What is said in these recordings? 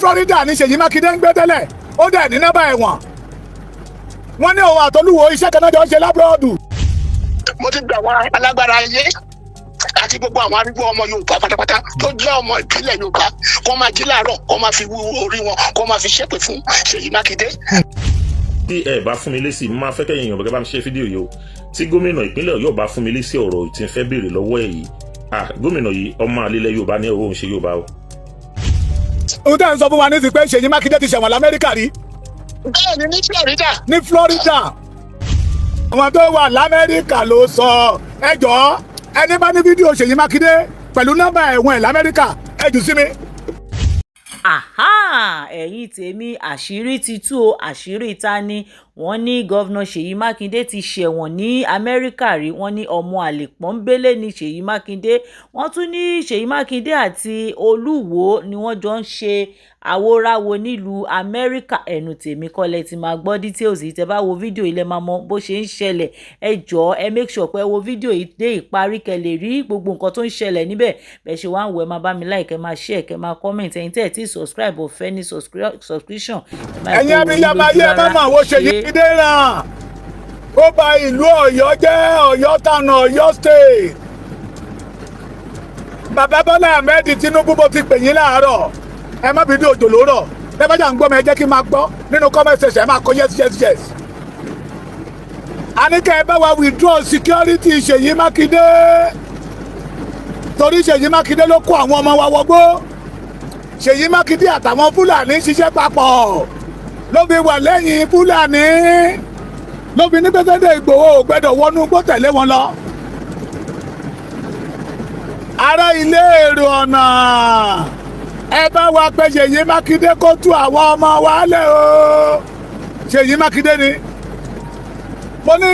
Florida ní Seyi Makinde ń gbé tẹ́lẹ̀ ó dẹ̀ ní nọ́mbà ẹ̀wọ̀n wọ́n ní òun àtolúwo iṣẹ́ kan náà jọ ń ṣe lábúròdù. mo ti gbà wá alágbára ayé àti gbogbo àwọn arúgbó ọmọ Yorùbá pátápátá tó jẹ́ ọmọ ìpínlẹ̀ Yorùbá kó máa jí láàárọ̀ kó máa fi wú orí wọn kó máa fi ṣépè fún Seyi Makinde. tí ẹ bá fún mi lésì máa fẹ́ kẹ́yìn èèyàn bẹ́ẹ̀ bá mi ṣe fídíò yìí o tí gómìnà ìpínlẹ̀ Ọ̀yọ́ bá fún mi lésì ọ̀rọ̀ tí n fẹ́ béèrè lọ́wọ́ ẹ̀ yìí gómìnà yìí ọmọ àlelẹ̀ Yorùbá ní òun ṣe Yorùbá o. ohun tí a ń sọ fún wa ní ti pé Seyi Makinde ti ṣẹ̀wọ̀n l'Amẹ́ríkà rí. bẹ́ẹ̀ni ní Florida. ní Florida àwọn tó wà l'Amẹ́ríkà ló sọ ẹ jọ̀ọ́ ẹni bá ní fídíò Seyi Makinde pẹ̀lú nọ́mbà ẹ̀wọ̀n ẹ̀ l'Amẹ́ríkà ẹ jù sí mi. ẹ̀yin tèmi àṣírí ti tú o àṣírí ta ni wọ́n ní gọ́vnà Seyi Makinde ti ṣẹ̀wọ̀n ní Amẹ́ríkà rí wọ́n ní ọmọ àlè pọ́nbélé ní Seyi Makinde wọ́n tún ní Seyi Makinde àti Oluwo ni wọ́n jọ ń ṣe àwòránwò nílùú Amẹ́ríkà ẹnu tèmi kọ́lẹ̀ tí máa gbọ́ details yìí tẹ́ bá wo fídíò ilẹ̀ máa mọ bó ṣe ń ṣẹlẹ̀ ẹ jọ̀ọ́ ẹ make sure pé wo fídíò yìí dé ìparí kẹ́ lè rí gbogbo nǹkan tó ń ṣẹlẹ̀ níbẹ̀ bẹ́ẹ̀ ṣe wá ń wò ẹ máa bá mi like ẹ máa share kẹ́ máa comment ẹ̀yin tẹ́ ẹ̀ tí subscribe ọ̀fẹ́ ní subscription. ẹ̀yin abiyamọ ayé ẹ má máa wo Seyi Makinde náà ó bà ìlú Ọ̀yọ́ jẹ́ Ọ̀yọ́ tànà Ọ̀yọ́ state. bàbá Bọ́lá Ahmed Tinubu bó ti pè yín láàárọ̀ ẹ má bínú òjò lórọ̀ ẹ bá jà ń gbọ́ mi ẹ jẹ́ kí n máa gbọ́ nínú comment section ẹ máa kọ yes. a ní kẹ́ ẹ bá wa withdraw security Seyi Makinde torí Seyi Makinde ló kó àwọn ọmọ wa wọgbó Seyi Makinde àtàwọn Fúlàní ṣiṣẹ́ papọ̀ ló fi wà lẹ́yìn Fúlàní ló fi ní pẹ́sẹ́dẹ̀ Ìgbòho ò gbẹ́dọ̀ wọnú gbó tẹ̀lé wọn lọ. ará ilé èrò ọ̀nà ẹ bá wa pé Seyi Makinde kó tú àwọn ọmọ wa lẹ̀ o Seyi Makinde ni mo ní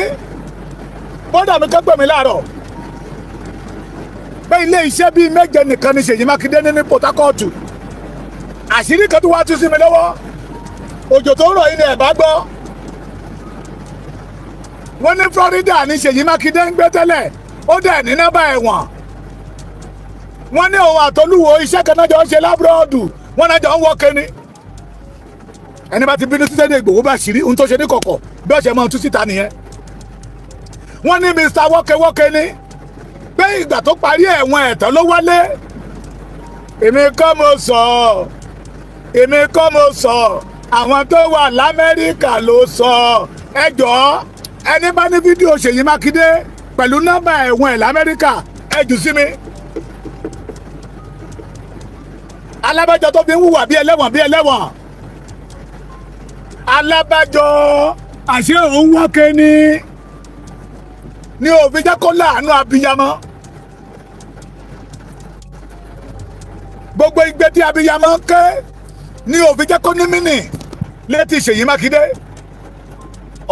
bọ́dà mi kẹ́gbẹ́ mi láàárọ̀ pé ilé iṣẹ́ bíi méje nìkan ni Seyi Makinde ní Port Harcourt àṣírí kan tó wá tú sí mi lọ́wọ́ òjò tó rọ̀ yìí ni ẹ̀ bá gbọ́ wọ́n ní Florida ní Seyi Makinde ń gbé tẹ́lẹ̀ ó dẹ̀ ní nọ́mbà ẹ̀wọ̀n wọ́n ní òun àtolúwo iṣẹ́ kan náà jọ ń ṣe lábúròdù wọ́n náà jọ ń wọ́kẹ́ ni ẹni bá ti bínú títẹ́ ní Ìgbòho bá ṣírí ohun tó ṣe ní kọ̀kọ̀ bí ọ̀ṣẹ̀ máa tú síta nìyẹn wọ́n ní Mr. wọ́kẹ́wọ́kẹ́ ni pé ìgbà tó parí ẹ̀wọ̀n ẹ̀tàn ló wálé èmi kọ́ mo sọ àwọn tó wà l'Amẹ́ríkà ló sọ ẹ jọ̀ọ́ ẹni bá ní fídíò Seyi Makinde pẹ̀lú nọ́mbà ẹ̀wọ̀n ẹ̀ l'Amẹ́ríkà ẹ jù sí mi. alábàjọ tó fi ń hùwà bí ẹlẹ́wọ̀n alábàjọ àṣé òun wákẹ́ ní òfin jẹ́ kó láàánú abiyamọ gbogbo igbe tí abiyamọ ń ké ní òfin jẹ́ kó ní mínì létí Seyi Makinde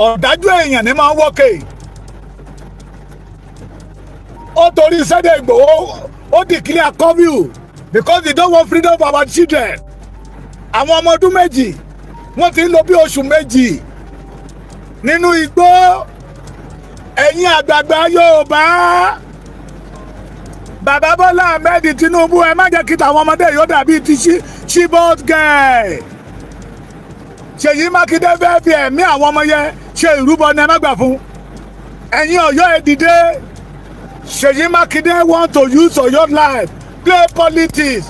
ọ̀dájú èèyàn ní máa ń wọ́kẹ́ ó torí sẹ́dẹ̀ Ìgbòho ó declare curfew because they don't want freedom for our children àwọn ọmọ ọdún méjì wọ́n ti ń lò bí oṣù méjì nínú igbó ẹ̀yin àgbààgbà Yorùbá bàbá Bọ́lá Ahmed Tinubu ẹ má jẹ́ kí tàwọn ọmọdé yóò dàbí ti Chibok girl Seyi Makinde fẹ́ fi ẹ̀mí àwọn ọmọ yẹn ṣe ìrúbọ ní ẹ má gbà fún ẹ̀yin Ọ̀yọ́ ẹ dìde Seyi Makinde want to use Ọ̀yọ́ life play politics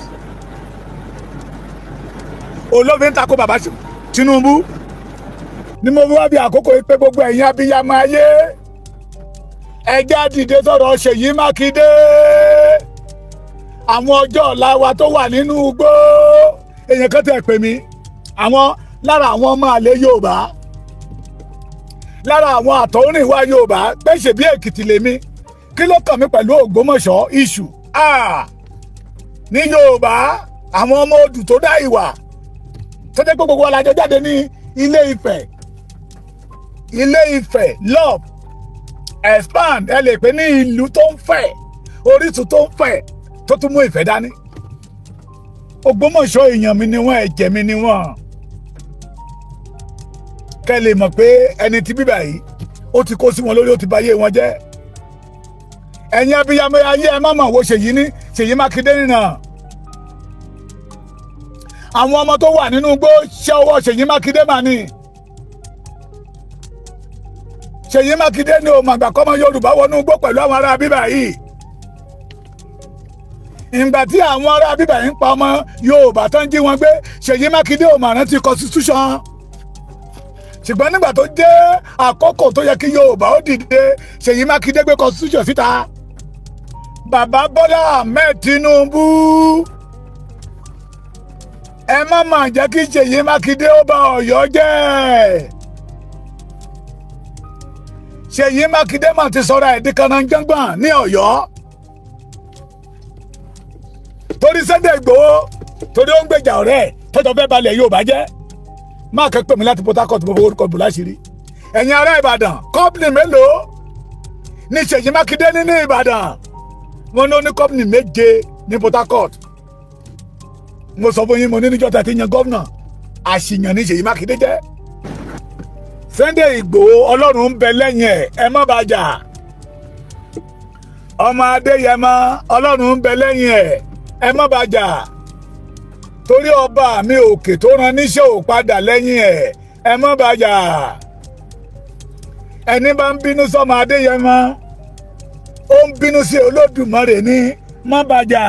olófin tako bàbá Tinubu ni mo fi wá bí àkókò pé gbogbo ẹ̀yin abiyamọ ayé ẹjẹ́ dìde sọ̀rọ̀ Seyi Makinde àwọn ọjọ́ ọ̀la wa tó wà nínú igbó èèyàn kan tẹ̀ pè mí àwọn lára àwọn ọmọ àlè Yorùbá lára àwọn àtọ̀húnrìnwá Yorùbá pé ṣèbí Èkìtì lèmi kí ló kàn mí pẹ̀lú Ògbómọ̀ṣọ́ iṣu ní Yorùbá àwọn ọmọ odù tó dá ìwà tó jẹ́ pé gbogbo alájọ jáde ní Ilé Ifẹ̀ love expand ẹ lè pè ní ìlú tó ń fẹ̀ orísun tó ń fẹ̀ tó tún mú ìfẹ́ dání Ògbómọ̀ṣọ́ èèyàn mi ni wọ́n ẹ̀jẹ̀ mi ni wọ́n kẹ́ lè mọ̀ pé ẹni tí bíbà yìí ó ti kó sí wọn lórí ó ti báyé wọn jẹ́ ẹ̀yin abiyamọ ayé ẹ má mọ̀ wo Seyi Makinde nìyàn àwọn ọmọ tó wà nínú igbó ṣe ọwọ́ Ṣèyí Mákindé mà ní. Ṣèyí Mákindé ni ò màgbà kọ́mọ Yorùbá wọnú igbó pẹ̀lú àwọn ará bíbà yìí. ìgbà tí àwọn ará bíbà yìí ń pa ọmọ Yorùbá tó ń jí wọn gbé Ṣèyí Mákindé ò mà rántí constitution. ṣùgbọ́n nígbà tó dé àkókò tó yẹ kí Yorùbá ó dìde Ṣèyí Mákindé gbé constitution síta. Bàbá Bọ́lá Ahmed Tinubu ẹ má mà jẹ́ kí Ṣèyí Mákindé ó bà Ọ̀yọ́ jẹ́. Ṣèyí Mákindé mà ti sọra ẹ̀dí kanajàngbọ̀n ní Ọ̀yọ́. Torí Sunday Igboho torí ó ń gbèjà ọ̀rẹ́ tọ́jọ́ fẹ́ balẹ̀ Yorùbá jẹ́. Má kẹ́ pè mí láti Port Harcourt mo fowó orúkọ bò láṣìírí. Ẹ̀yin ará Ìbàdàn kọ́pìnì mélòó ní Ṣèyí Mákindé ní Ìbàdàn? Wọ́n ní ó ní kọ́pìnì 7 ní Port Harcourt. Mo sọ fún yín mo ní níjọ́ tá a ti yan gómìnà àṣìyàn ní Ṣèyí Mákindé jẹ́. Sunday Igboho Ọlọ́run ń bẹ lẹ́yìn ẹ má bá jà. Ọmọ Adéyẹmọ Ọlọ́run ń bẹ lẹ́yìn ẹ má bá jà. Torí ọba mi òkè tó rán níṣẹ́ ò padà lẹ́yìn ẹ má bá jà. Ẹni bá ń bínú sọ́mọ Adéyẹmọ ó ń bínú sí Olódùmarè ní má bá jà.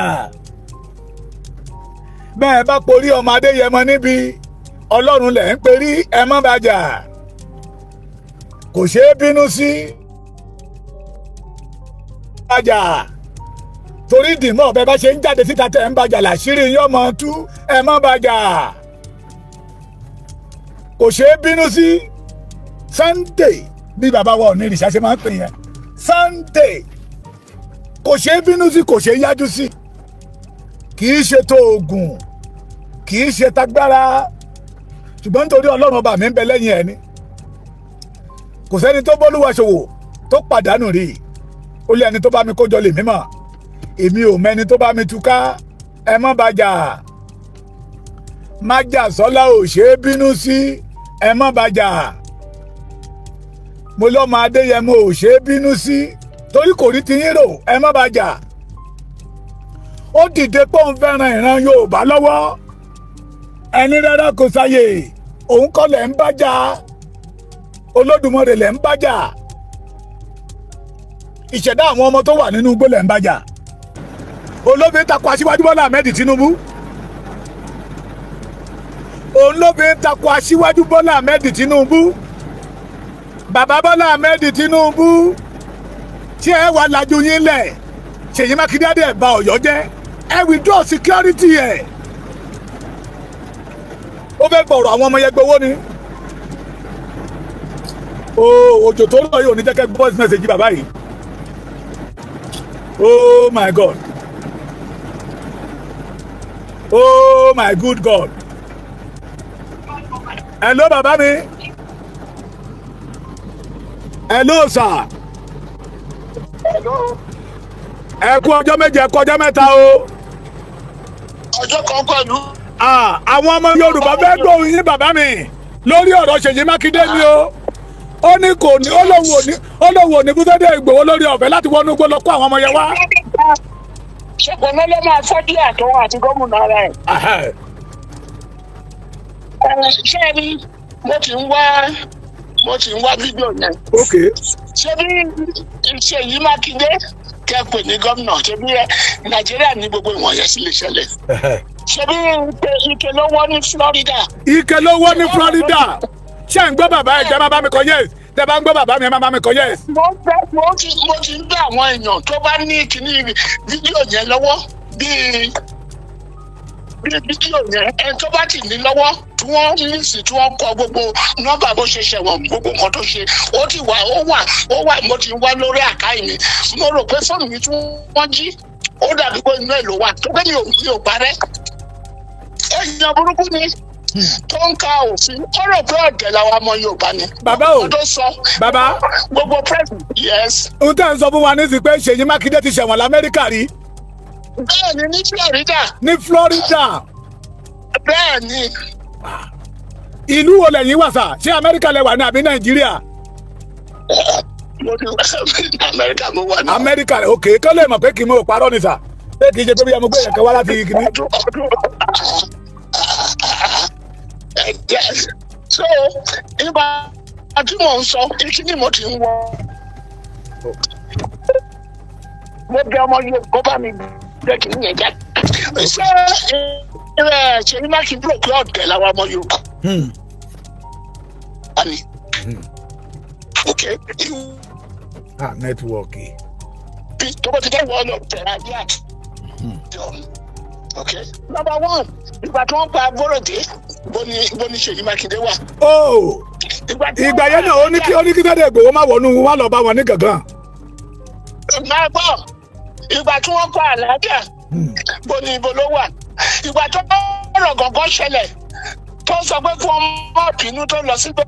Bẹ́ẹ̀ bá porí ọmọ Adéyẹmọ níbi Ọlọ́run lẹ̀ ń perí ẹ má bá jà. Kò ṣeé bínú sí. Bájà torí dìmọ̀ bẹ́ẹ̀ bá ṣe ń jáde síta tẹ̀ ń bàjà làṣírí yín ọmọ tú ẹ má bàjà. Kò ṣeé bínú sí. Sunday bí bàbá wa Onírìṣà ṣe máa ń pè yẹn Sunday kò ṣeé bínú sí kò ṣeé yájú sí. Kì í ṣe tó oògùn kì í ṣe tagbára ṣùgbọ́n nítorí Ọlọ́run ọba mi ń bẹ lẹ́yìn ẹ̀ ni. Kò sẹ́ni tó bọ́lúwa ṣòwò tó pàdánù rí. Ó lé ẹni tó bá mi kójọ lè mímọ̀. Èmi ò mẹ́ni tó bá mi túká ẹ má bàjà. Májàsọ́lá ò ṣeé bínú sí ẹ má bàjà. Mo lọ́mọ Adéyẹmọ ò ṣeé bínú sí torí kò rí tiyín rò ẹ má bàjà. Ó dìde pé òun fẹ́ràn ìran Yorùbá lọ́wọ́. Ẹni rárá kò sáyè òun kọ́ lẹ̀ ń bàjà. Olódùmarè lẹ̀ ń bàjà. Ìṣẹ̀dá àwọn ọmọ tó wà nínú igbó lẹ̀ ń bàjà. Olófin takò Aṣíwájú Bọ́lá Ahmed Tinubu. Olófin takò Aṣíwájú Bọ́lá Ahmed Tinubu. Bàbá Bọ́lá Ahmed Tinubu tí ẹ wà lajú yín lẹ̀ Ṣèyí Mákindé dẹ̀ bà Ọ̀yọ́ jẹ́ ẹ withdraw security ẹ̀. Ó fẹ́ gbọ̀rọ̀ àwọn ọmọ yẹn gbowó ni. Òjò tó lọ yìí ò ní jẹ́ kẹ́ voice message bàbá yìí. Oh my God. Oh my good God. Hello bàbá mi. Hello sir. Hello. Ẹ kú ọjọ́ méje ẹ kú ọjọ́ mẹ́ta o. Ọjọ́ kan pẹ̀lú. Àwọn ọmọ Yorùbá fẹ́ gbóhùn yín bàbá mi lórí ọ̀rọ̀ Ṣèyí Mákindé ni o. Ó ní kò ní ó lóun ò ní Sunday Igboho lórí ọ̀fẹ́ láti wọnú igbó lọ kó àwọn ọmọ yẹn wá. Ṣùgbọ́n lọ́lọ́ máa fọ́ díẹ̀ àtọwọ́ àti gómìnà ara ẹ̀. Ṣé rí mo ti ń wá fídíò yẹn. Ṣé bí Ṣèyí Mákindé kẹ́pẹ́ ní gómìnà ṣé bí Nàìjíríà ní gbogbo ìwọ̀nyẹn sì lè ṣẹlẹ̀. Ṣé bí ike ló wọ́ ní Florida. Ike ló wọ́ ní Florida. Ṣé ń gbọ́ bàbá ẹ̀ jẹ́ máa bá mi kọ yes tẹ́ bá ń gbọ́ bàbá mi ẹ̀ máa bá mi kọ yes. Mo ti ń gbé àwọn èèyàn tó bá ní kíní fídíò yẹn lọ́wọ́ bíi fídíò yẹn ẹni tó bá ti ní lọ́wọ́ tí wọ́n lísì tí wọ́n kọ gbogbo nọ́mbà bó ṣe ṣẹ̀wọ̀n gbogbo nǹkan tó ṣe ó wà mo ti wá lórí àkáì mi mo rò pé fóònù mi tí wọ́n jí ó dàbí pé inú ẹ̀ ló wà tó pé mi ò parẹ́ èèyàn burúkú ni tó ń ka òfin ó rò pé ọ̀dẹ̀ làwọn ọmọ Yorùbá ni. Bàbá o bàbá gbogbo president yes. Ohun tẹ́ ń sọ fún wa ní sí pé Ṣèyí Mákindé ti ṣẹ̀wọ̀n l'Amẹ́ríkà rí. Bẹ́ẹ̀ni ní Florida. Ní Florida. Bẹ́ẹ̀ni. Ìlú wo lẹ̀yin wà sà? Ṣé Amẹ́ríkà lẹ wà ní àbí Nàìjíríà? Amẹ́ríkà mo wà ní. Amẹ́ríkà òkè kọ́ lè mọ̀ pé kì í mọ̀ parọ́ ni sà. Pé kì í ṣe pé bí mo gbé yẹn kan wá láti kìíní. Yes. So nígbà tí mò ń sọ kí ni mo ti ń wọ. Mo bẹ ọmọ yóò kó bá mi jẹ́ kí n yẹn jáde. Ṣé Ṣèyí Mákindé òkè ọ̀dẹ̀ làwọn ọmọ Yorùbá? Ani. Okay. Network. Tó bá ti dẹ́ wọ́n lọ tẹ̀lé adé àti. Okay. Number one, ìgbà tí wọ́n pa Bọ́rọ̀dé, bó ní Ṣèyí Mákindé wà. Ìgbà yẹn náà ó ní kí Sunday Igboho má wọnú wá lọ bá wọn ní gangan. Máa gbọ́, ìgbà tí wọ́n pa Àlàájá, ibo ló wà. Ìgbà tó ọ̀rọ̀ gangan ṣẹlẹ̀, tó sọ pé fún ọmọ bínú tó lọ síbẹ̀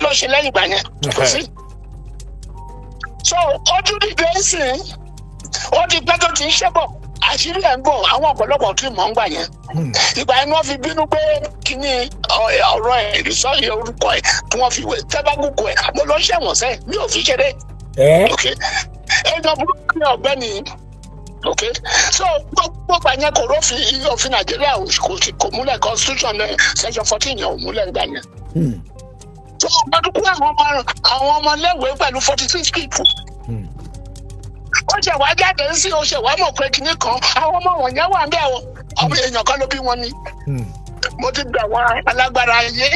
ló ṣe lẹ́yìn ìgbà yẹn. Kò sí. So ojú dìde sí ó ti pẹ́ tó ti ń ṣẹ́bọ̀. Àṣírí ẹ̀ ń bọ̀ àwọn ọ̀pọ̀lọpọ̀ tí mò ń gbà yẹn. Ìgbà yẹn wọ́n fi bínú pé kíní ọ̀rọ̀ ẹ̀ ìrísọ́yè orúkọ ẹ̀ tí wọ́n fi wé tẹ́bágùkù ẹ̀ mo lọ ṣẹ̀wọ̀n sẹ́yìn mi ò fi ṣeré. Èèyàn burúkú ni ọ̀gbẹ́ni. So gbogbo àgbà yẹn kò rófin iye òfin Nàìjíríà kò múlẹ̀ constitution section 14 yẹn ò múlẹ̀ gbà yẹn. So ọdún kú àwọn ọmọléèwé pẹ̀lú 46 people. Ó ṣe wá jáde sí ó ṣe wá mọ̀ pé kinní kan àwọn ọmọ wọ̀nyẹn wà bẹ́ẹ̀ o ọmọ èèyàn kan ló bí wọn ni. Mo ti gbà wọn alágbára ayé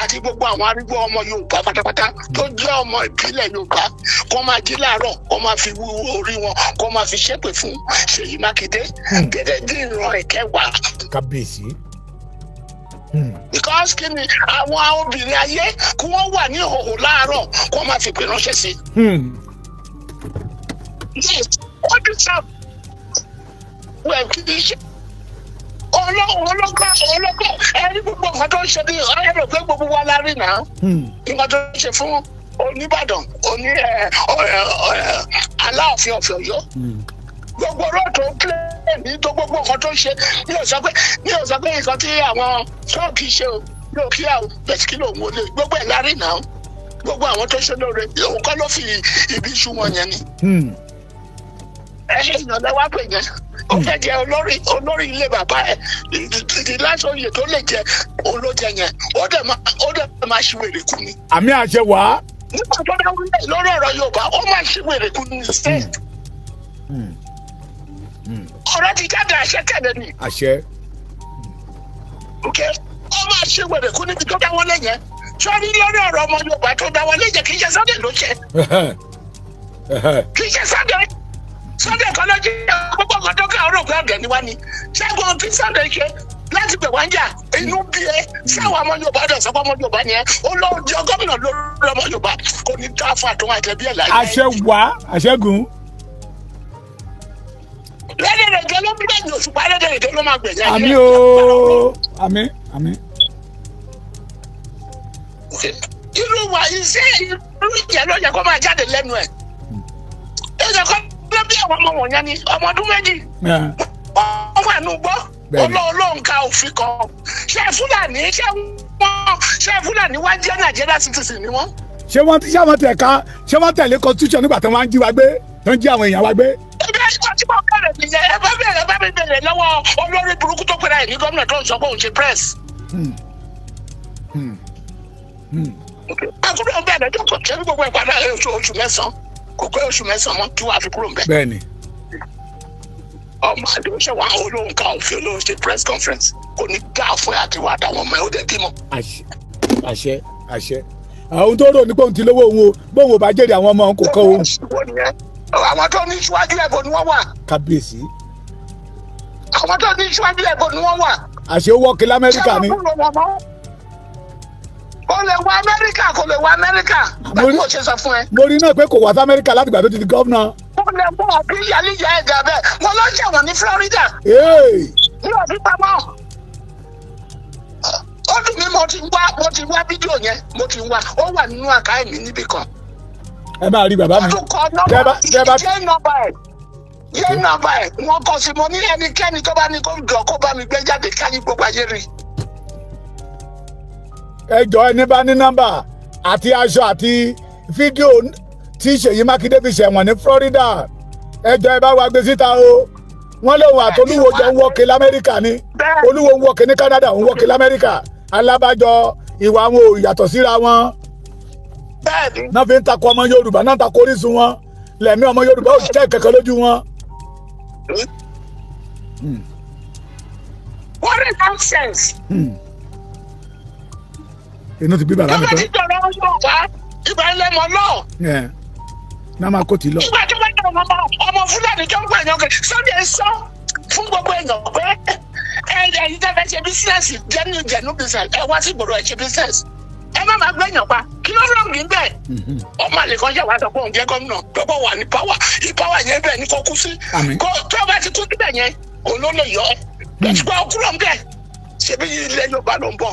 àti gbogbo àwọn arúgbó ọmọ Yorùbá pátápátá tó jẹ́ ọmọ ìbílẹ̀ Yorùbá kó máa jí láàárọ̀ kó máa fi wú orí wọn kó máa fi ṣépè fún Ṣèyí Mákindé gẹ́gẹ́ bí ìran ẹ̀kẹwàá. Kábíyèsí. Because kí ni àwọn obìnrin ayé kí wọ́n wà ní ìhòòhò láàárọ̀ kó máa fi pè ránṣẹ́ sí. Yes, what is up? Well, kì í ṣe ọlọ́gbà ẹni gbogbo nǹkan tó ń ṣe ní ẹ̀rọ pé gbogbo wa la rí náà. Nǹkan tó ń ṣe fún Oníbàdàn Aláàfin of Ọ̀yọ́. Gbogbo ọ̀rọ̀ tó ń kílẹ̀ ní tó gbogbo nǹkan tó ń ṣe mi ò sọ pé nǹkan tí àwọn ṣọ́ọ̀kì ṣe o mi ò kí àwọn bẹ̀sì kí lòun wọlé gbogbo ẹ̀ la rí náà. Gbogbo àwọn tó ṣe lóore òun kọ́ ló fi ibi iṣu wọn yẹn ni. Èèyàn lẹ́wà pè yẹn ó fẹ́ jẹ olórí ilé bàbá ẹ̀ ìdílásọ oyè tó lè jẹ olójẹ yẹn ó dẹ̀ máa ṣe wèrè kú ni. Àmì àṣẹ wá. Nígbà tó dáwọ́ lórí ọ̀rọ̀ Yorùbá ó máa ṣe wèrè kú ni state. Ọ̀rọ̀ ti jáde àṣẹ tẹ̀lé ni. Àṣẹ. Ó máa ṣe wèrè kú níbi tó dáwọ́ lẹ́yìn sọ́ni lórí ọ̀rọ̀ ọmọ Yorùbá tó dáwọ́ lẹ́yìn kì í ṣe Sunday ló ṣe. Kì í ṣe Sunday kan ló jẹ́ gbogbo ọkọ̀ tó ká ọ̀rọ̀ pé ọ̀dẹ̀ ni wá ni. Ṣẹ́gun tí Sunday ṣe láti pè wá ń jà inú bí ẹ sáwọn ọmọ Yorùbá dẹ̀ sọ́kọ́ ọmọ Yorùbá ni ẹ ó lọ jẹ gómìnà lórí ọmọ Yorùbá kò ní ká fún àtúnwá àtẹ̀bí ẹ̀ láyé. Àṣẹ wá àṣẹgùn. Lẹ́dẹ̀ẹ̀dẹ̀ ló bí bẹ́ẹ̀ ni Òṣùpá lẹ́dẹ̀ẹ̀dẹ̀ ló máa gbẹ̀yà. Àmì ooo àmì. Irú wa iṣẹ́ irú ìyẹn ló yẹ kó máa jáde lẹ́nu ẹ̀. Ẹ̀jẹ̀ kan ló bí àwọn ọmọ wọ̀nyẹn ni ọmọ ọdún méjì. Wọ́n wà nù gbọ́. Olóhùn ka òfin kan. Ṣé Fúlàní wá jẹ́ Nàìjíríà citizen ni wọ́n? Ṣé wọ́n tẹ̀lé constitution nígbà tí wọ́n ń jí wa gbé tó ń jí àwọn èèyàn wa gbé? Ibi ẹ̀sìn tí mo bẹ̀rẹ̀ nìyẹn ẹ bá mi bẹ̀rẹ̀ lọ́wọ́ olórí burúkú tó pera ẹ̀ ní gómìnà tó ń sọ pé òun ṣe press. Àkúrò bẹ̀rẹ̀ tó kọ̀ ṣé gbogbo ìpàdé oṣù mẹ́sàn-án kò pé oṣù mẹ́sàn-án mọ́ kí wàá fi kúrò ń bẹ̀. Bẹ́ẹ̀ni. Ọmọ àdéhùnṣe wa olóhùn ká òfin olóhùn ṣe press conference kò ní dá fún àti wà dáwọn ọmọ ẹ ó dẹ bímọ. Àṣẹ. Àwọn tó rò ní pé òun ti lówó òun o bóun ò bá jèrè àwọn ọmọ òun kò kọ́ òun. Àwọn tó ní síwájú ẹ̀bùn ni wọ́n wà. Kábíyèsí. Àwọn tó ní síwájú ẹ̀bùn ni wọ́n wà. Àṣẹ owó kí l'Amẹ́ríkà ni. Kò lè wá Amẹ́ríkà. Báwo ló ṣe sọ fún ẹ? Mo rí náà pé kò wá sí Amẹ́ríkà láti gbà tó ti di gọ́vnà. Kò lè mú ọ̀bí yàlíyà ẹ̀gà bẹ́ẹ̀. Mo lọ ṣẹ̀wọ̀n ní Florida. Ní ọdún pamọ́. Ó dùn mí mo ti wá fídíò yẹn mo ti wá ó wà nínú àkáì mi níbì kan. Ẹ máa rí bàbá mi. Yé nọ́mbà ẹ̀ wọ́n kọ sí mo ní ẹnikẹ́ni tó bá ní kó jọ kó bá mi gbé jáde káyí gbogbo ayé rí. Ẹ jọ̀ọ́ ẹni bá ní nọ́mbà àti aṣọ àti fídíò tí Ṣèyí Mákindé fi ṣẹ̀wọ̀n ní Florida ẹ jọ̀ọ́ ẹ bá wa gbé síta o. Wọ́n lóun àti Olúwo jọ ń wọ́ọ̀kì l'Amẹ́ríkà ni Olúwo ń wọ́ọ̀kì ní Canada ń wọ́ọ̀kì l'Amẹ́ríkà alábàjọ ìwà wọn ò yàtọ̀ síra wọn bẹ́ẹ̀ni náà fi ń takò ọmọ Yorùbá náà takò orísun wọn lẹ́mí ọmọ Yorùbá ò jẹ́ kẹ̀kẹ́ lójú wọn. what a nonsense. inú ti bí bàbá mi tọ́ba tán. ti dọ̀rọ̀ Yorùbá ìgbà ilẹ̀ mọ́ náà. náà máa kó tì lọ. ìgbà tó bá dọ̀rọ̀ ọmọ Fúlàní tó ń gbà yàn kẹ́ Sunday sọ fún gbogbo èèyàn pé ẹ̀yin tẹ́ fẹ́ ṣe bísíǹsì jẹ́nu bísíǹsì ẹ wá sí ìgboro ẹ̀ ṣe bísíǹsì ẹ má máa gbẹ̀yàn pa kí ló rọ̀ mí bẹ́ẹ̀ ọmọ àlè kan ṣàwá sọ pé òun jẹ́ gómìnà lọ́pọ̀ wà ní pàwà ìpàwà yẹn bẹ́ẹ̀ ni kò kú sí tó bá ti kú síbẹ̀ yẹn òun ló lè yọ ọ́ lọ́sùpọ̀ kúrò ń bẹ̀ ṣebí ilẹ̀ Yorùbá ló ń bọ̀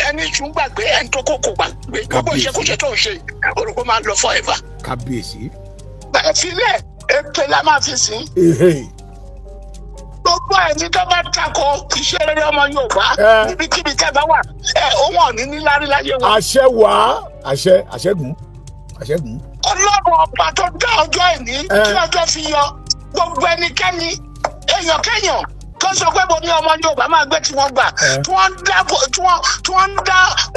ẹni tún gbàgbé ẹni tó kókò gbàgbé gbogbo ìṣekúṣe tó ń ṣe orúkọ máa lọ forever. kábíyèsí. bẹ́ẹ̀ filẹ̀ èpè la máa fi sìn. gbogbo ẹni tó bá takò iṣẹ́ rere ọmọ Yorùbá níbikíbi tẹ́ bá wà òun ò ní níláárí láyé wọn. àṣẹ wà àṣẹgùn. Ọlọ́run ọba tó dá ọjọ́ ìní kí ọjọ́ fi yọ gbogbo ẹnikẹ́ni èèyàn kéèyàn tó sọ pé mo ní ọmọ Yorùbá máa gbé tí wọ́n gbà tí wọ́n ń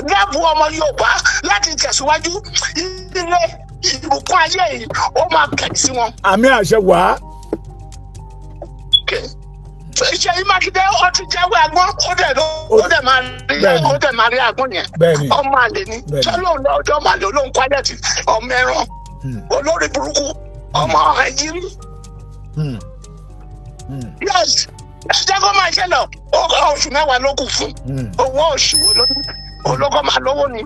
dáàbò ọmọ Yorùbá láti tẹ̀síwájú ilé ìbùkún ayé yìí ó máa kẹ̀ sí wọn. àmì àṣẹ wà. Ṣèyí Mákindé ó ti jáwé agbọ́n ó dẹ̀ máa rí agbọ́n yẹn ọmọ àlè ni sọlọ́ọ̀ lọ́jọ́ màlè olóhùn kwálẹ̀tì ọmọ ẹran olórí burúkú ọmọ ẹ̀yìn. Yes, ẹ̀jẹ̀ kó máa ṣe lọ oṣù mẹ́wàá ló kù fún owó oṣù olóko máa lówó ni.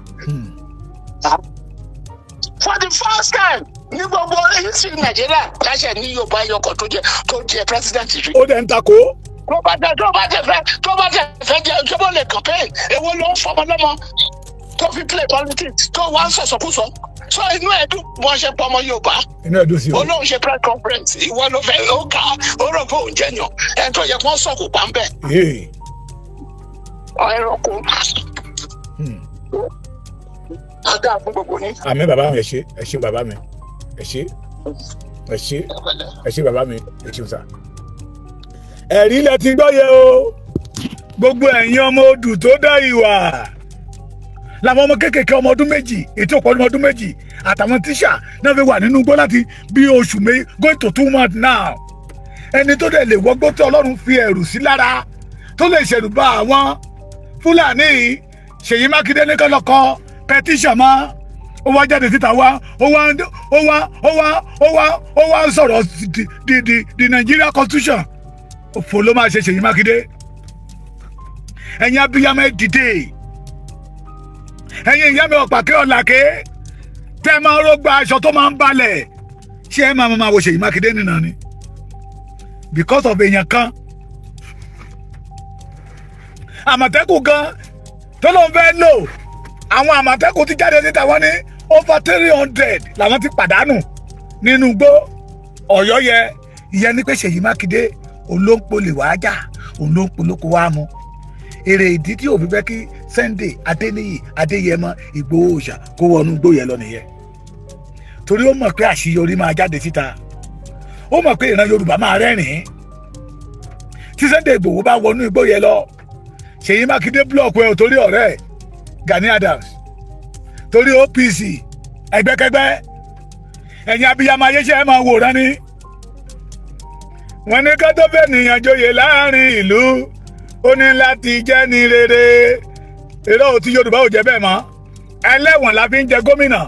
For the first time ní gbogbo history Nàìjíríà láṣẹ ní Yorùbá yọkọ̀ tó jẹ president rí. ó dẹ̀ ń takò. tó bá tẹ̀ fẹ́ jẹ ìjọba lè campaign èwo ló ń fọmọ lọ́mọ tó fi play politics tó wá ń sọ̀sọ̀kúsọ so inú ẹ̀dùn wọ́n ṣe pọ̀ ọmọ Yorùbá inú ẹ̀dùn sí o. olóhùn ṣe press conference ìwọ ló fẹ́ ó kà ó rò pé òun jẹyàn ẹni tó yẹ kó sọ̀kù pa ń bẹ̀. ẹranko ada fún gbogbo ní. àmín bàbá mi ẹ ṣé bàbá mi ẹ ṣé bàbá mi ẹ ṣé sà. ẹ̀rí lẹ ti gbọ́ yẹ o gbogbo ẹ̀yin ọmọ odù tó dá ìwà làwọn ọmọ kéékèèké ọmọ ọdún méjì ètò ọ̀pọ̀ ọdún méjì àtàwọn tíṣà náà fi wà nínú igbó láti bí oṣù méjì going to 2 months now. ẹni tó dẹ̀ lè wọgbó tí Ọlọ́run fi ẹ̀rù sí lára tó lè ṣẹ̀rù bá àwọn Fúlàní Ṣèyí Mákindé ní kọ́lọ́kọ́ petition mọ́ ó wá jáde síta wá ó wá sọ̀rọ̀ di Nigeria constitution òfò ló máa ṣe Ṣèyí Mákindé. ẹ̀yin abiyamọ ẹ dìde ẹ̀yin ìyá mi ọ̀pàkẹ́ ọ̀làkẹ́ tẹ́ máa rọ́gbà aṣọ tó máa ń balẹ̀ ṣé ẹ máa wo Ṣèyí Mákindé nìna ni because of èèyàn kan àmọ̀tẹ́kùn gan tó ló ń fẹ́ lò àwọn àmọ̀tẹ́kùn ti jáde síta wọ́n ní over 300 làwọn ti pàdánù nínú igbó Ọ̀yọ́ yẹ ìyẹn ní pé Ṣèyí Mákindé olóńpó lè wá jà olóńpó ló kó wá mu èrè ìdí tí òfin fẹ́ kí Sunday Adéníyì Adéyẹmọ Ìgbòho Òòṣà kó wọnú igbó yẹn lọ nìyẹn torí ó mọ̀ pé àṣeyọrí máa jáde síta ó mọ̀ pé ìran Yorùbá máa rẹ́rìn-ín tí Sunday Ìgbòho bá wọnú igbó yẹn lọ Ṣèyí Mákindé búlọ̀kù ẹ̀ torí ọ̀rẹ́ Gani Adams torí OPC ẹgbẹ́kẹgbẹ́ ẹ̀yin abiyamọ ayéṣẹ́ ẹ̀ máa wòran ni wọ́n ní ká tó fẹ́ nìyàn joyè láàrin ìlú ó ní láti jẹ́ ní rere èrò tí Yorùbá ò jẹ́ bẹ́ẹ̀ mọ́ ẹlẹ́wọ̀n la fi ń jẹ gómìnà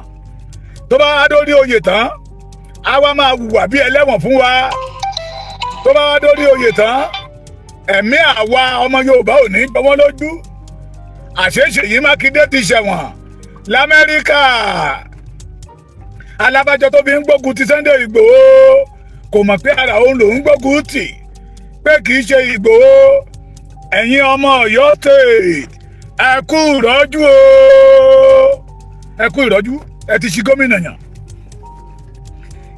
tó bá wá dórí oyè tán á wá máa hùwà bí ẹlẹ́wọ̀n fún wa tó bá wá dórí oyè tán ẹ̀mí àwa ọmọ Yorùbá ò ní gbọ́wọ́ lójú àṣé Ṣèyí Mákindé ti ṣẹ̀wọ̀n l'Amẹ́ríkà alábàjọ tó fi ń gbógun ti Sunday Ìgbòho kò mọ̀ pé ara òun lòún gbógun tì pé kì í ṣe Ìgbòho ẹ̀yin ọmọ Ọ̀yọ́ state ẹ kú ìrọ́jú o ẹ kú ìrọ́jú ẹ ti ṣí gómìnà yàn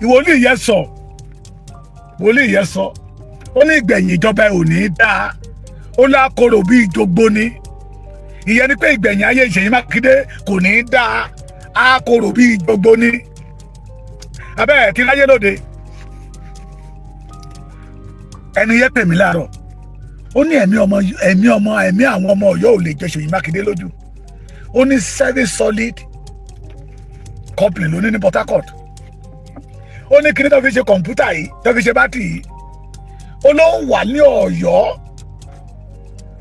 ìwòlíì yẹn sọ ó ní ìgbẹ̀yìn ìjọba ò ní dáa ó lákòrò bí ìjogbo ni ìyẹn ni pé ìgbẹ̀yìn ayé Ṣèyí Mákindé kò ní dáa á kòrò bí ìjogbo ni abẹ́ẹ̀ tí láyé lóde ẹni yẹn pè mí láàárọ̀ ó ní ẹ̀mí àwọn ọmọ Ọ̀yọ́ ò lè jẹ Ṣèyí Mákindé lójú. Ó ní 7 solid company ló ní ní Port Harcourt. Ó ní kíní tó fi ṣe kọ̀ǹpútà yìí tó fi ṣe bátìrì yìí ó ló wà ní Ọ̀yọ́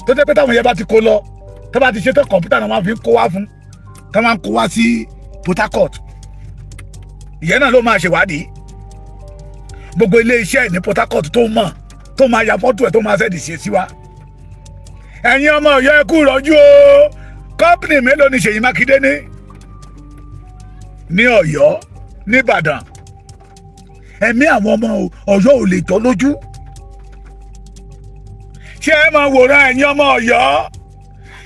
tó jẹ́ pé táwọn yẹn bá ti kó lọ tó bá ti ṣe tó kọ̀ǹpútà náà máa fi kó wá fún tó máa ń kó wá sí Port Harcourt. Ìyẹn náà ló máa ṣèwádìí gbogbo ilé iṣẹ́ ní Port Harcourt tó mọ̀ tó máa ya fọ́tò ẹ̀ tó máa ṣẹ́ẹ̀dì ṣe sí wa. Ẹ̀yin ọmọ Ọ̀yọ́ ẹ kú ìrọ́jú o, kọ́pìnì mélòó ni Ṣèyí Mákindé ní Ọ̀yọ́ ní Ìbàdàn. Ẹ̀mí àwọn ọmọ Ọ̀yọ́ ò lè tọ́ lójú. Ṣé ẹ máa wòran ẹ̀yin ọmọ Ọ̀yọ́?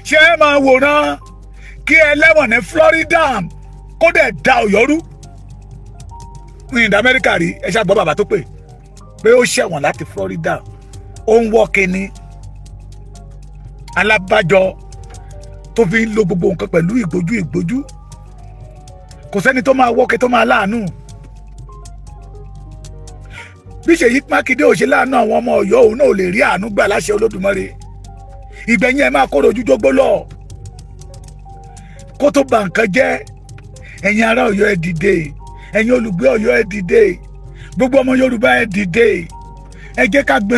Ṣé ẹ máa wòran kí ẹlẹ́wọ̀n ní Florida kó dẹ̀ da Ọ̀yọ́ rú? Ní ìdá Amẹ́ríkà rí ẹ ṣàgbọ́ bàbá tó pé ó ṣẹ̀wọ̀n láti Florida ó ń wọ́ kíní alábàjọ tó fi ń lo gbogbo nǹkan pẹ̀lú ìgbójú kò sẹ́ni tó máa wọ́kẹ́ tó máa láàánú. Bí Ṣèyí Mákindé ò ṣe láàánú àwọn ọmọ Ọ̀yọ́ òun náà ò lè rí àánú gbà láṣẹ Olódùmarè. Ìgbẹ̀yìn ẹ̀ máa kóró ojú jógbó lọ kó tó bà nǹkan jẹ́. Ẹ̀yin ará Ọ̀yọ́ ẹ dìde, ẹ̀yin olùgbé Ọ̀yọ́ ẹ dìde, gbogbo ọmọ Yorùbá ẹ dìde. Ẹ jẹ́ ká gbé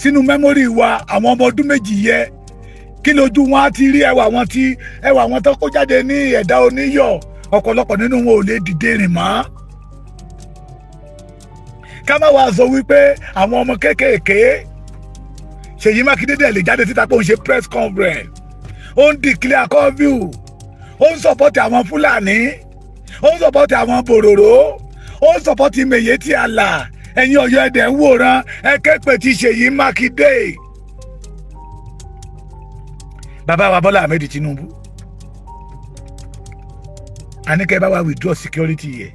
sínú mẹ́mórì wa àwọn ọmọ ọdún méjì yẹ kí lójú wọn á ti rí ẹwà wọn tó kó jáde ní ẹ̀dá oníyọ̀. Ọ̀pọ̀lọpọ̀ nínú wọn ò lè dìde rìn mọ́. Ká má wàá sọ wípé àwọn ọmọ kéékèèké Ṣèyí Mákindé dẹ̀ lè jáde síta pé òun ṣe press conference, ó ń declare curfew, ó ń sọpọ́tì àwọn Fúlàní, ó ń sọpọ́tì àwọn bòròró, ó ń sọpọ́tì Mèyétí Àlà. Ẹ̀yin Ọ̀yọ́ ẹ̀dẹ̀ ń wòran ẹ képe ti Ṣèyí Mákindé. Bàbá wa Bọ́lá Ahmed Tinubu àníkẹ́ bá wa withdraw security yẹ,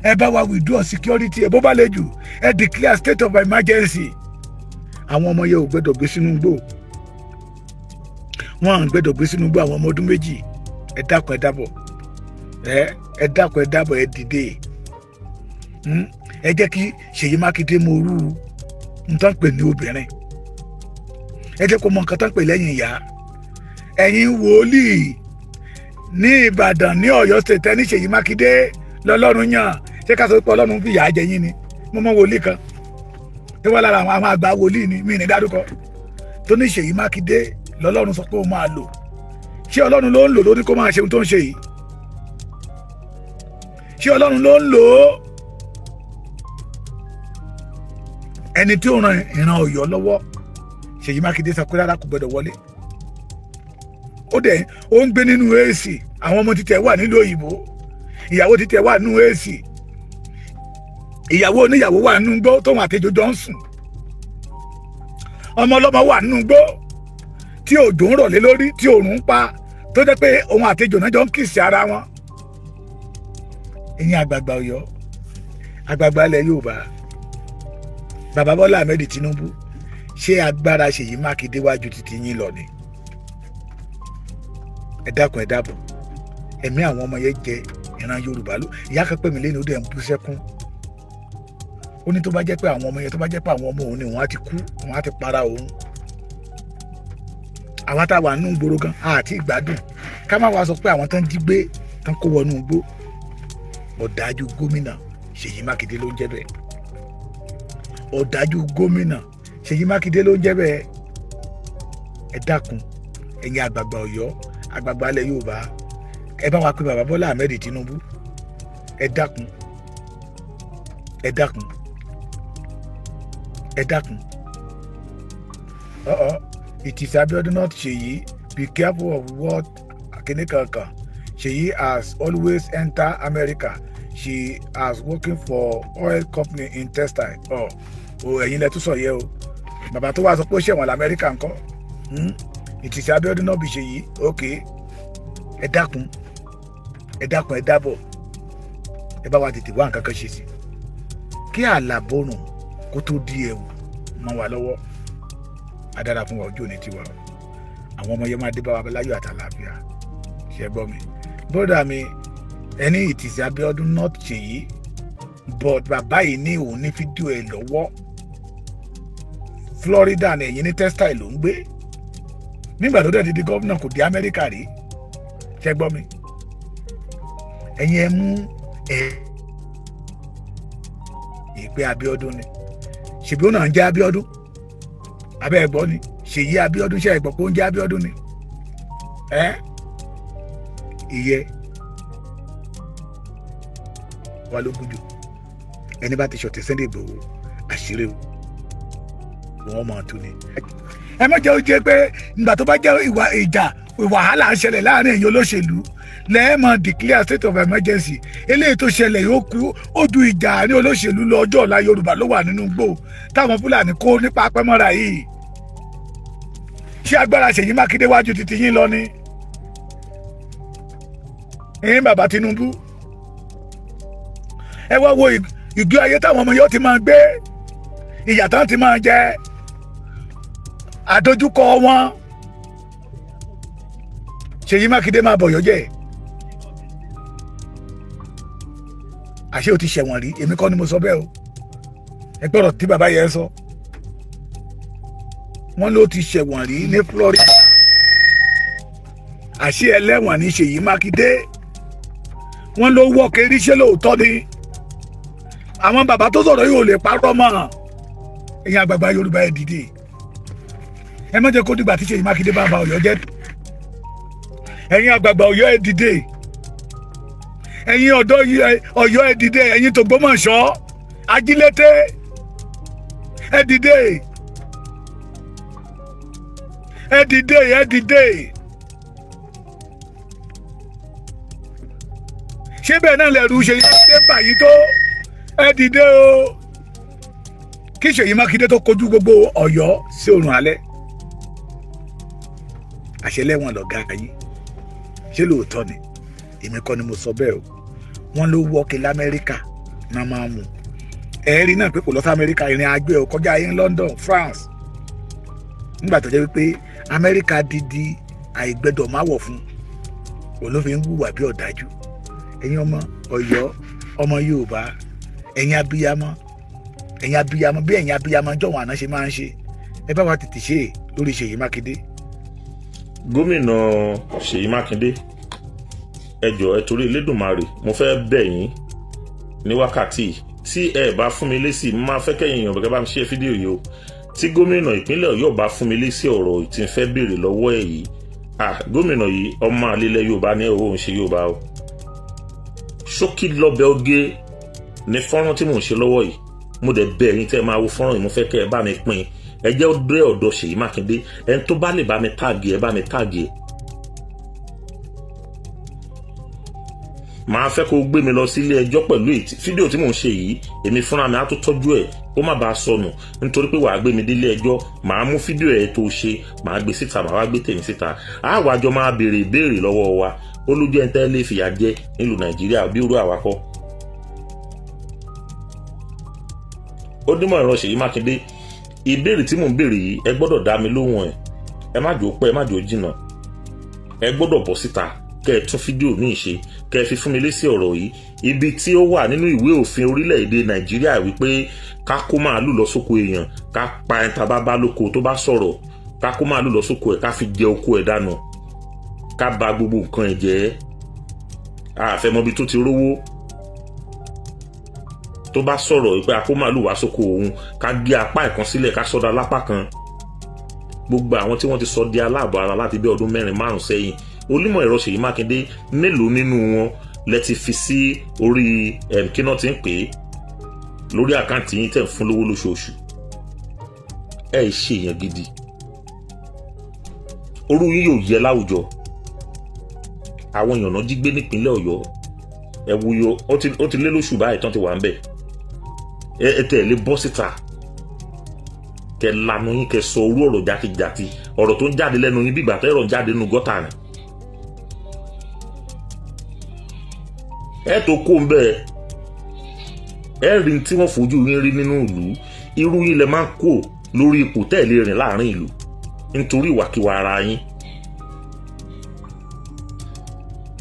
ẹ bá wa withdraw security yẹ bó bá lè jù ẹ declare state of emergency. Àwọn ọmọ yẹn ò gbẹ́dọ̀ gbé sínú igbó, wọn à ń gbẹ́dọ̀ gbé sínú igbó àwọn ọmọ ọdún méjì. Ẹ dákun ẹ dábọ̀ ẹ dákun ẹ dábọ̀ ẹ dìde. Ẹ jẹ́ kí Ṣèyí Mákindé mọ orú nǹkan pè ní obìnrin, ẹ jẹ́ kó mọ nǹkan tán pè lẹ́yìn ìyá. Ẹ̀yin wòlíì ní Ìbàdàn ní Ọ̀yọ́ state ẹni Ṣèyí Mákindé lọ́lọ́run yàn, ṣé ká sọ pé Ọlọ́run fi ìyà jẹ yín ni? Mo mọ wòlíì kan tí wọ́n lára àwọn àgbà wòlíì ni mí ní dárúkọ tó ní Ṣèyí Mákindé lọ́lọ́run sọ pé ó máa lò. Ṣé Ọlọ́run ló ń lò lórí kó máa ṣe ohun tó ń ṣe yìí? Ṣé Ọlọ́run ló ń lò ó? Ẹni tí ó ran ìran Ọ̀yọ́ lọ́wọ́ Ṣèyí Mákindé sọ pé rárá kò gbọdọ̀ wọlé. Ó ń gbé nínú AC, àwọn ọmọ títẹ̀ wà nílùú òyìnbó, ìyàwó títẹ̀ wà nínú AC, ìyàwó oníyàwó wà nínú igbó tóun àtejò jọ ń sùn, ọmọ ọlọ́mọ wà nínú igbó tí òjò ń rọ̀ lé lórí tí òòrùn ń pa tó jẹ́ pé òun àtejò náà jọ ń kìsì ara wọn. Ẹ̀yin àgbààgbà Ọ̀yọ́, àgbààgbà ilẹ̀ Yorùbá, bàbá Bọ́lá Ahmed Tinubu, ṣé agbára Ṣèyí Mákindé wájú títí yín lọ ni? Ẹ dákun ẹ dábọ̀, ẹ̀mí àwọn ọmọ yẹn jẹ ìran Yorùbá ló. Ìyá kan pè mí lẹ́nu ó dẹ̀ ń bú sẹ́kún. Ó ní tó bá jẹ́ pé àwọn ọmọ yẹn, tó bá jẹ́ pé àwọn ọmọ òun ni òun á ti kú, òun á ti para òun. Àwọn tá a wà nínú gbòòrò gan àti ìgbádùn, ká má wá sọ pé àwọn tán jí gbé tán kó wọnú igbó. Ọ̀dájú gómìnà Ṣèyí Mákindé ló ń jẹ́ bẹ́ẹ̀. Ọ̀dájú gómìnà Ṣèyí Mákindé ló ń jẹ́ bẹ́ẹ̀. Ẹ dákun ẹ̀yin àgbààgbà Ọ̀yọ́, àgbààgbà ilẹ̀ Yorùbá, ẹ bá wa pé bàbá Bọ́lá Ahmed Tinubu. Ẹ dákun ẹ dákun ẹ dákun. It is Abiodun not Seyi. Be careful of what Akinekaka. Seyi has always enter America. She has working for oil company in textile. Ẹ̀yin lẹ tún sọ yẹ o. Bàbá tó wá sọ pé ó ṣẹ̀wọ̀n l'Amẹ́ríkà ńkọ́. It is Abiodun not be Seyi. Okay. Ẹ dákun ẹ dábọ̀, ẹ bá wa tètè wá nǹkan kan ṣe sí kí àlàbọ̀rùn kó tó di ẹ̀wù mọ́ wa lọ́wọ́. Adára fún wa, ojú òní tiwa o. Àwọn ọmọ yẹn máa dé bá wa láyọ̀ àtàlàáfíà. Ṣé gbọ́ mi? Bọ́dà mi, ẹni it is Abiodun not Seyi, but bàbá yìí ní òun ní fídíò ẹ̀ lọ́wọ́ Florida ní ẹ̀yìn ní textile ló ń gbé nígbà tó dẹ̀ di gómìnà kò dé Amẹ́ríkà rí ṣẹ́ gbọ́ mi ẹ̀yin ẹ mú ìpè Abíọ́dún ni ṣèbí ó náà ń jẹ́ Abíọ́dún abẹ́ ẹ̀gbọ́n ni Ṣèyí Abíọ́dún ṣe ẹ̀gbọ́n pé ó ń jẹ́ Abíọ́dún ni ìyẹ́ wa ló gùn jù ẹni bá ti ṣọ̀tẹ̀ Sunday Igboho àṣírí wọn máa tún ni. ẹ má jẹ́ ó jẹ́ pé nígbà tó bá jẹ́ wàhálà ń ṣẹlẹ̀ láàrin èyí olóṣèlú lẹ́ẹ̀mọ̀ declare state of emergency eléyìí tó ṣẹlẹ̀ yóò kú ó ju ìjà ní olóṣèlú lọ ọjọ́ ọ̀la Yorùbá ló wà nínú igbó táwọn Fúlàní kó nípa apẹ́mọ́ra yìí ṣé agbára Ṣèyí Mákindé wájú títí yín lọ ni ẹ̀yin bàbá Tinubu ẹ wá wo ìgbé ayé táwọn ọmọ yóò ti máa gbé ìyà tán ti máa jẹ àdójúkọ wọn Ṣèyí Mákindé máa bọ̀yọ̀ jẹ́ àṣé o ti ṣẹ̀wọ̀n rí èmi kọ́ ni mo sọ bẹ́ẹ̀ o ẹ gbọ́dọ̀ tí bàbá yẹn sọ wọ́n ló ti ṣẹ̀wọ̀n rí ní Florida àṣé ẹlẹ́wọ̀n ní Ṣèyí Mákindé wọ́n ló wọ́ kiri ṣé lóòótọ́ ni àwọn bàbá tó sọ̀rọ̀ yóò lè parọ́ mọ́ ẹ̀yin àgbààgbà Yorùbá ẹ̀ dìde ẹ má jẹ́ kó dìgbà tí Ṣèyí Mákindé bá ba Ọ̀yọ́ jẹ́ ẹ̀yin àgbààgbà Ọ̀yọ́ ẹ̀ dìde ẹ̀yin ọ̀dọ́ Ọ̀yọ́ ẹ̀ dìde ẹ̀yin t'Ògbómọ̀ṣọ́ Ajílété ẹ̀ dìde ẹ̀ dìde ẹ̀ dìde ṣé bẹ́ẹ̀ náà lẹ́rù Ṣèyí Mákindé báyìí tó ẹ̀ dìde o kí Ṣèyí Mákindé tó kojú gbogbo Ọ̀yọ́ sí òrùn alẹ́ àṣẹlẹ́wọ̀n lọ̀gá yín ṣé lóòótọ́ ni èmi kọ́ ni mo sọ bẹ́ẹ̀ o wọ́n ló wọ́ọ̀kì lamẹ́ríkà náà máa mú ẹ̀ẹ́rì náà pé kò lọ sí Amẹ́ríkà ìrìn àgbẹ̀ ò kọjá ayé London France nígbà tó jẹ́ wípé Amẹ́ríkà dídí àìgbẹ́dọ̀ máwọ̀ fún olófin ń wùwà bí ọ̀dájú ẹ̀yin ọmọ Ọ̀yọ́ ọmọ Yorùbá ẹ̀yin abiyamọ bí ẹ̀yin abiyamọ jọ̀wọ́n àná ṣe máa ń ṣe ẹ bá wa tètè ṣe lórí Ṣèyí Mákindé. Gómìnà Ṣèyí Mákindé ẹ jọ̀ọ́ ẹ torí Elédùmarè mo fẹ́ bẹ̀ yín ní wákàtí tí ẹ bá fún mi lésì máa fẹ́ kẹ́yìn èèyàn bẹ́ẹ̀ bá mi ṣe fídíò yìí o tí gómìnà ìpínlẹ̀ Ọ̀yọ́ bá fún mi lésì ọ̀rọ̀ tí n fẹ́ béèrè lọ́wọ́ ẹ̀ yìí gómìnà yìí ọmọ àlelẹ̀ Yorùbá ní òun ṣe Yorùbá o ṣókí lọ́bẹ̀ oge ní fọ́nrán tí mò ń ṣe lọ́wọ́ yìí mo dẹ̀ bẹ̀ yín tẹ́ ẹ máa wo fọ́nrán yìí mo fẹ́ kẹ́ ẹ bá mi pín ẹ jẹ́ ọdẹ ọ̀dọ̀ Ṣèyí Mákindé ẹni tó bá lè bá mi táàgì ẹ bá mi táàgì ẹ. màá fẹ́ kó gbé mi lọ sí ilé ẹjọ́ pẹ̀lú fídíò tí mò ń ṣe yìí èmi fúnra mi á tó tọ́jú ẹ̀ ó má bàa sọnù nítorí pé wàá gbé mi délé ẹjọ́ màá mú fídíò ẹ̀ tó ṣe màá gbé síta màá wá gbé tèmi síta àwàjọ máa béèrè ìbéèrè lọ́wọ́ wa ó lójú ẹ̀ ń tẹ́ lè fìyà jẹ nílùú Nàìjíríà bí irú àwakọ́. ó dímọ̀ ẹ̀rọ Ṣèyí Mákindé ìbéèrè tí mò ń béèrè yìí ẹ gbọ́dọ̀ dá mi lóhùn ẹ má jò pẹ́ ẹ má jò jìnnà ẹ gbọ́dọ̀ bọ́ síta kẹ́ ẹ tún fídíò míì ṣe kẹ́ ẹ fi fún mi lésì ọ̀rọ̀ yìí ibi tí ó wà nínú ìwé òfin orílẹ̀-èdè Nàìjíríà wípé ká kó màálù lọ sóko èèyàn ká pa ẹ̀ta bá lóko tó bá sọ̀rọ̀ ká kó màálù lọ sóko ẹ̀ ká fi jẹ oko ẹ̀ dànù ká bà gbogbo nǹkan ẹ̀ jẹ́ àfẹ́mọ́bi tó ti rówó tó bá sọ̀rọ̀ pé a kó màálù wá sóko òun ká gé apá ẹ̀kan sílẹ̀ ká sọ́dọ̀ alápá kan gbogbo àwọn tí wọ́n ti sọ di aláàbọ̀ ara láti bí ọdún 4-5 sẹ́yìn onímọ̀ ẹ̀rọ Ṣèyí Mákindé mélòó nínú wọn lẹ ti fi sí orí kíná tí ń pè é lórí àkáǹtì yín tẹ̀ ń fún lówó lóṣooṣù ẹ ṣe èèyàn gidi orú yín yóò yẹ láwùjọ àwọn èèyàn náà jí gbé nípínlẹ̀ Ọ̀yọ́ ẹ wuyo ó ti lé lóṣù báyìí tán ti wà ń bẹ̀ ẹ tẹ̀ lé bọ́ síta kẹ lanu yín kẹ sọ orú ọ̀rọ̀ jákèjádé ọ̀rọ̀ tó ń jáde lẹ́nu yín bí ìgbà tẹ́rọ̀ ń jáde nínú gọ́tà rẹ̀ ẹ tó kó ń bẹ́ẹ̀ ẹ rí tí wọ́n fojú yín rí nínú ìlú irú yín lẹ máa ń kó lórí ipò tẹ̀lé rìn láàrin ìlú nítorí ìwàkiwà ara yín.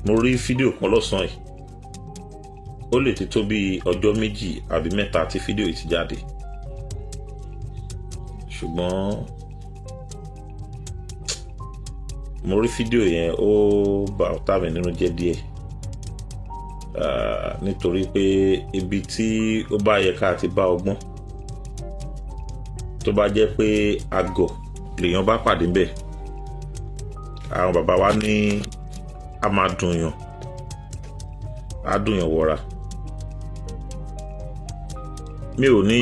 mo rí fídíò kan lọ́sàn-án yìí ó lè ti tó bí ọjọ́ 2 àbí 3 tí fídíò yìí ti jáde ṣùgbọ́n mo rí fídíò yẹn ó bà ọ̀tá mi nínú jẹ́ díẹ̀ nítorí pé ibi tí ó bá yẹ ká ti bá ọgbọ́n tó bá jẹ́ pé àgọ̀ lèèyàn bá pàdé ń bẹ̀ àwọn bàbá wa ní a máa dùnyàn á dùnyàn wọra. Mi ò ní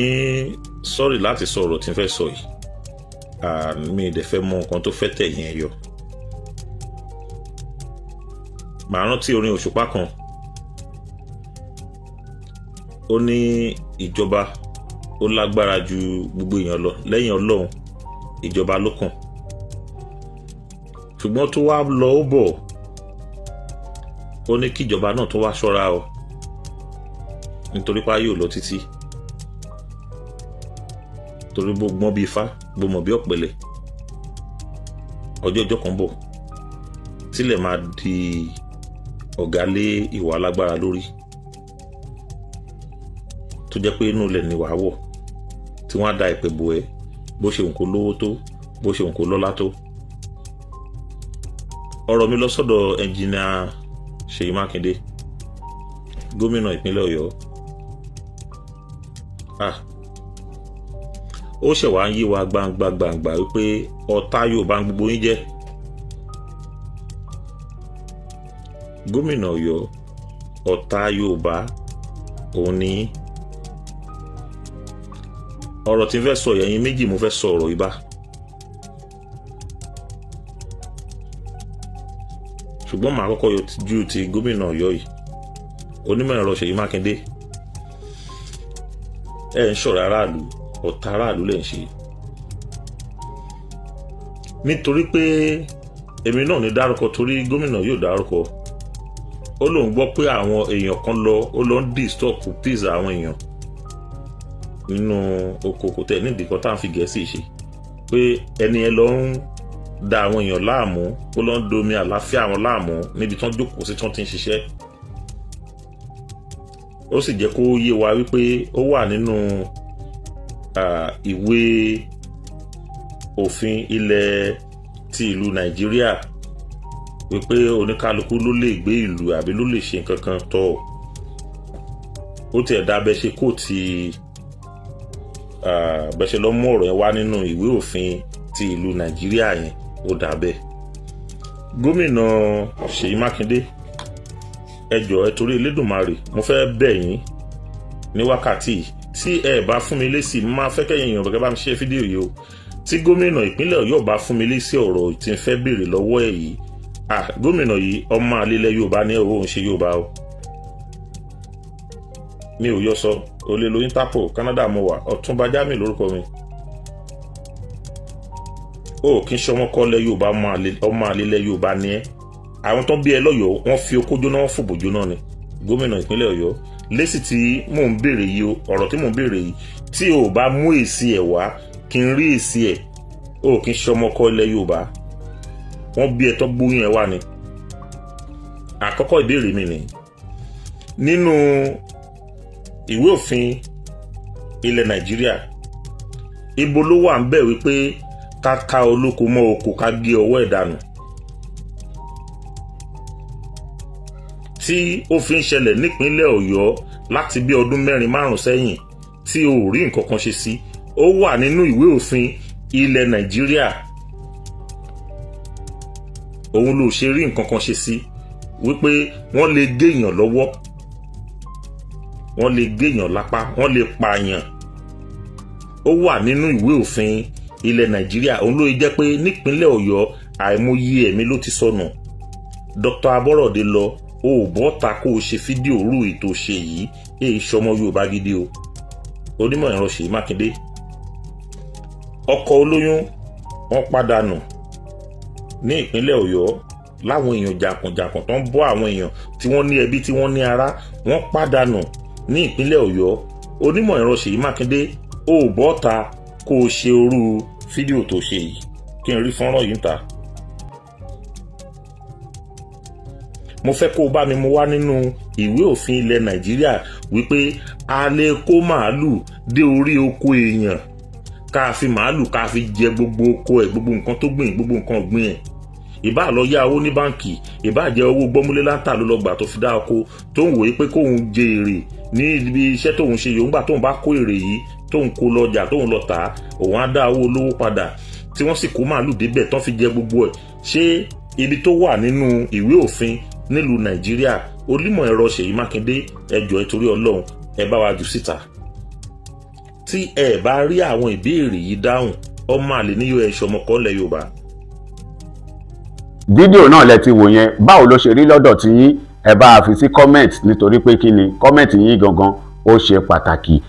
sọ́rí láti sọ ọ̀rọ̀ tí n fẹ́ sọ yìí mi ì dẹ̀ fẹ́ mọ nǹkan tó fẹ́ tẹ̀ yẹn yọ. màá rántí orin òṣùpá kan ó ní ìjọba ó lágbára ju gbogbo èèyàn lọ lẹ́yìn Ọlọ́run ìjọba ló kàn ṣùgbọ́n tó wá lọ ó bọ̀ ó ní kíjọba náà tó wá ṣọ́ra o nítorí pé ayé ò lọ títí torí bó gbọ́n bí ifá bó mọ̀ bí ọ̀pẹ̀lẹ̀ ọjọ́ kan bọ̀ tílẹ̀ máa di ọ̀gá lé ìwà alágbára lórí tó jẹ́ pé inú ilẹ̀ ni wàá wọ̀ tí wọ́n á da ìpè bò ẹ́ bó ṣe òǹkó lówó tó bó ṣe òǹkó lọ́lá tó. ọ̀rọ̀ mi lọ sọ́dọ̀ ẹnjìnìà Ṣèyí Mákindé gómìnà ìpínlẹ̀ Ọ̀yọ́ ó ṣẹ̀wá ń yí wa gbangba wípé ọ̀tá Yorùbá ń gbogbo yín jẹ́ gómìnà Ọ̀yọ́ ọ̀tá Yorùbá òun ni ọ̀rọ̀ tí n fẹ́ sọ yẹn méjì mo fẹ́ sọ ọ̀rọ̀ ibà ṣùgbọ́n màá kọ́kọ́ ju ti gómìnà Ọ̀yọ́ yìí onímọ̀ ẹ̀rọ Ṣèyí Mákindé ẹ̀ ń ṣọ̀rọ̀ aráàlú ọ̀tá aráàlú lè ń ṣe nítorí pé èmi náà ní dárúkọ torí gómìnà yóò dárúkọ ó lóun gbọ́ pé àwọn èèyàn kan ó lọ ń disturb peace àwọn èèyàn nínú okòkò tẹ̀ nídìí kan tá à ń fi Gẹ̀ẹ́sì ṣe pé ẹni ẹ lọ ń da àwọn èèyàn láàmú ó lọ ń domi àlàáfíà àwọn láàmú níbi tí wọ́n jókòó sí tí wọ́n ti ń ṣiṣẹ́ ó sì jẹ́ kó yé wa wípé ó wà nínú ìwé òfin ilẹ̀ ti ìlú Nàìjíríà wípé oníkálukú ló lè gbé ìlú àbí ló lè ṣe nǹkan kan tọ́ ó tiẹ̀ dá bẹ́ ṣe kó ti bẹ́ ṣe lọ mú ọ̀rọ̀ yẹn wá nínú ìwé òfin ti ìlú Nàìjíríà yẹn ó dà bẹ́ẹ̀. gómìnà Ṣèyí Mákindé ẹ jọ̀ọ́ ẹ torí Elédùmarè mo fẹ́ bẹ̀ yín ní wákàtí tí ẹ bá fún mi lésì máa fẹ́ kẹ́yìn èèyàn bẹ́ẹ̀ bá mi ṣe fídíò yìí o tí gómìnà ìpínlẹ̀ Ọ̀yọ́ bá fún mi lésì ọ̀rọ̀ tí n fẹ́ béèrè lọ́wọ́ ẹ̀ yìí gómìnà yìí ọmọ àlelẹ̀ Yorùbá ní owó ń ṣe Yorùbá o mi ò yọ sọ olè lo Interpol Canada mo wà Ọ̀túnba Jamiu lórúkọ mi ó kì í ṣe ọmọkọ́lẹ̀ Yorùbá ọmọ àlelẹ̀ Yorùbá ní ẹ́ àwọn tó bí ẹ lọ́yọ̀ọ́ wọ́n fi okó jóná wọ́n fòbò jóná ni gómìnà ìpínlẹ̀ Ọ̀yọ́ lésì tí mò ń béèrè yìí o ọ̀rọ̀ tí mò ń béèrè yìí tí o bá mú èsì ẹ̀ wá kí n rí èsì ẹ̀ ó kì í ṣe ọmọkọ́lẹ̀ Yorùbá wọ́n bí ẹ tó gbóyún ẹ wá ni. àkọ́kọ́ ìbéèrè mi ni nínú ìwé òfin ilẹ̀ Nàìjíríà ibo ló wà ń bẹ̀ wípé ká ká olóko mọ́ oko ká gé ọwọ́ ẹ̀ dànù tí ó fi ń ṣẹlẹ̀ nípínlẹ̀ Ọ̀yọ́ láti bí ọdún 4-5 sẹ́yìn tí o ò rí nǹkan kan ṣe sí ó wà nínú ìwé òfin ilẹ̀ Nàìjíríà òun ló ṣe rí nǹkan kan ṣe sí wípé wọ́n lè géèyàn lọ́wọ́ wọ́n lè géèyàn lápá wọ́n lè pààyàn ó wà nínú ìwé òfin ilẹ̀ Nàìjíríà òun ló jẹ́ pé nípínlẹ̀ Ọ̀yọ́ àìmọye ẹ̀mí ló ti sọnù Dr. Aborode lọ o ò bọ́ta kó o ṣe fídíò rú ètò ṣe yìí èyí ṣọmọ Yorùbá gidi o onímọ̀ ẹ̀rọ Ṣèyí Mákindé ọkọ olóyún wọ́n pàdánù ní ìpínlẹ̀ Ọ̀yọ́ láwọn èèyàn jàǹkànjàǹkàn tó ń bọ́ àwọn èèyàn tí wọ́n ní ẹbí tí wọ́n ní ará wọ́n pàdánù ní ìpínlẹ̀ Ọ̀yọ́ onímọ̀ ẹ̀rọ Ṣèyí Mákindé o ò bọ́ta kó o ṣe orú fídíò tó ṣe yìí kí n rí fọ́nrán yìí ń ta. mo fẹ́ kó o bá mi mú wá nínú ìwé òfin ilẹ̀ Nàìjíríà wípé a lè kó màálù dé orí oko èèyàn ká fi màálù ká fi jẹ gbogbo oko ẹ̀, gbogbo nǹkan tó gbìn, gbogbo nǹkan ọ̀gbìn ẹ̀. Ìbá lọ yá owó ní báǹkì, ìbá jẹ owó gbọ́múlé láńtà ló lọ gbà tó fi dá oko, tó ń wòye pé kóun jẹ èrè ní ibi iṣẹ́ tóun ṣe yòó, ńgbà tóun bá kó èrè yìí tóun kó lọ́jà tóun lọ tà á, òun á dá owó olówó padà, tí wọ́n sì kó màálù débẹ̀ tán fi jẹ gbogbo ẹ̀. Ṣé ibi tó wà nínú ìwé òfin nílùú Nàìjíríà, onímọ̀ ẹ̀rọ Ṣèyí Mákindé, ẹ jọ̀ọ́ ẹ torí Ọlọ́run ẹ bá wa jù síta. Tí ẹ bá rí àwọn ìbéèrè yìí dáhùn, ọmọ àlè ní yóò ẹ̀ṣọ́ ọmọkọ́ lẹ̀ Yorùbá. Fídíò náà lẹ ti wò yẹn, báwo ló ṣe rí lọ́dọ̀ tí yín? Ẹ bá a fi sí comment, nítorí pé kí ni comment yín gangan ó ṣe pàtàkì.